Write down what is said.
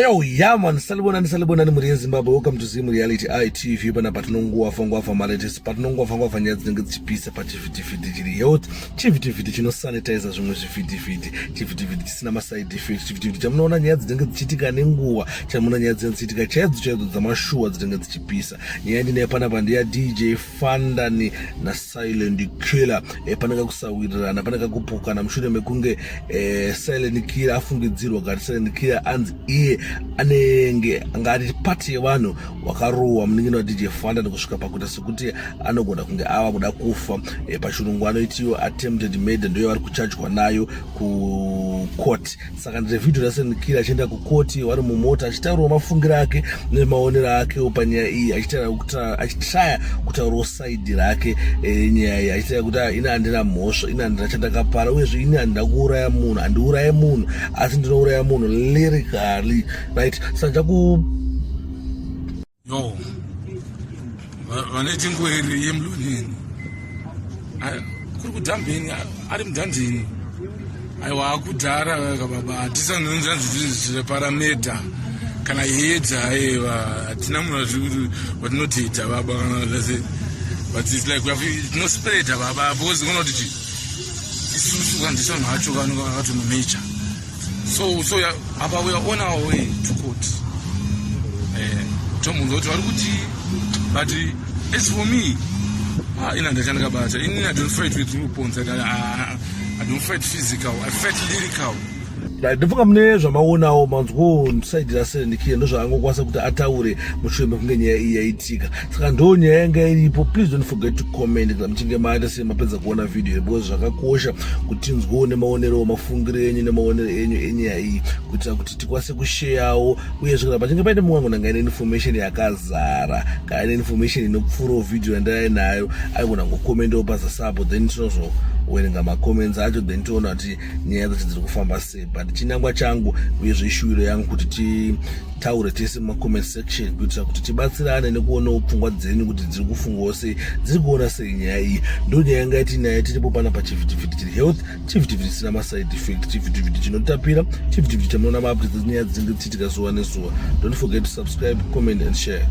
Yo, yeah man, salibona ni muri Zimbabwe. Welcome to Zim Reality ITV. Bana patinongo afangwa maletes, patinongo afangwa nyadzi nge chipisa pa chifiti chiri health. Chifiti chino sanitizer zvimwe zvifiti. Chifiti chisina ma side effects. Chifiti chamunoona nyadzi nge chitika nenguwa, chamunoona nyadzi chitika chedzo dzamashuwa dzinenge dzichipisa. Nyaya ndine pana pandiya Djfantan na Silentkiller. Panaka kusawirirana, panaka kupokana mushure mekunge Silentkiller afungidzirwa kuti Silentkiller anzi iye anenge ngati pati yevanhu wakarowa muningino wa Djfantan kusvika pakuti sekuti anogona kunge ava kuda kufa. Pachirungu anoitiwa attempted murder, ndoyo vari kuchajwa nayo ku court. Saka ndire video raSilentkiller achienda ku court vari mumota achitaurawo mafungiro ake nemaonero ake panyaya iyi, achitaya kutaurawo side rake nyaya iyi, achitaya kuti ina handina mhosva, ina handina chandakapara, uyezve ina handina kuuraya munhu, handiuraye munhu asi ndinouraya munhu lyrically, right? Saka yo vaneti ngweri yemlunini kuri kudhambeni ari mudhandini aiwa akudhara kababa hatisanonzvanzvizvire paramedha kana hedza aiwa hatina munhu zvikuti vatinoteita baba kana zvese, but it's like we have no spread baba because kunoti isusu kandisa mhacho kanokaatonomecha so apa we are on our way to court. Tomunzo kuti vari kuti, but as for me, ina ndachandakabata, I don't fight with weapons, I don't fight physical, I fight lyrical. Ndipfuka mune zvamaonawo manzwo side raSilentkiller ndozvaangokwanisa kuti ataure mushure mekunge nyaya iyi yaitika. Saka ndo nyaya yanga iripo. Please don't forget to comment kana muchinge maita semapedza kuona video, because zvakakosha kuti tinzwewo nemaonero, mafungiro enyu nemaonero enyu enyaya iyi, kuitira kuti tikwanise kushareawo, uyezve kana pachinge paite mumwe munhu ane information yakazara kana ane information inopfuurawo video yandai nayo, aigona ngokomendawo pazasapo, then tinozowerenga macomments acho, then toona kuti nyaya dzacho dziri kufamba sei. But chinangwa changu uyezve ishuwiro yangu kuti titaure tese mumacomment section kuitira kuti tibatsirane nekuonawo pfungwa dzenyu kuti dziri kufungawo sei, dziri kuona sei nyaya iyi. Ndo nyaya yanga iti nayo tiripo pana pachivhitivhiti chiri health, chivhitivhiti chisina maside effect, chivhitivhiti chinotapira, chivhitivhiti chamunoona maupdates enyaya dzinenge dzichiitika zuva nezuva. Don't forget to subscribe, comment and share.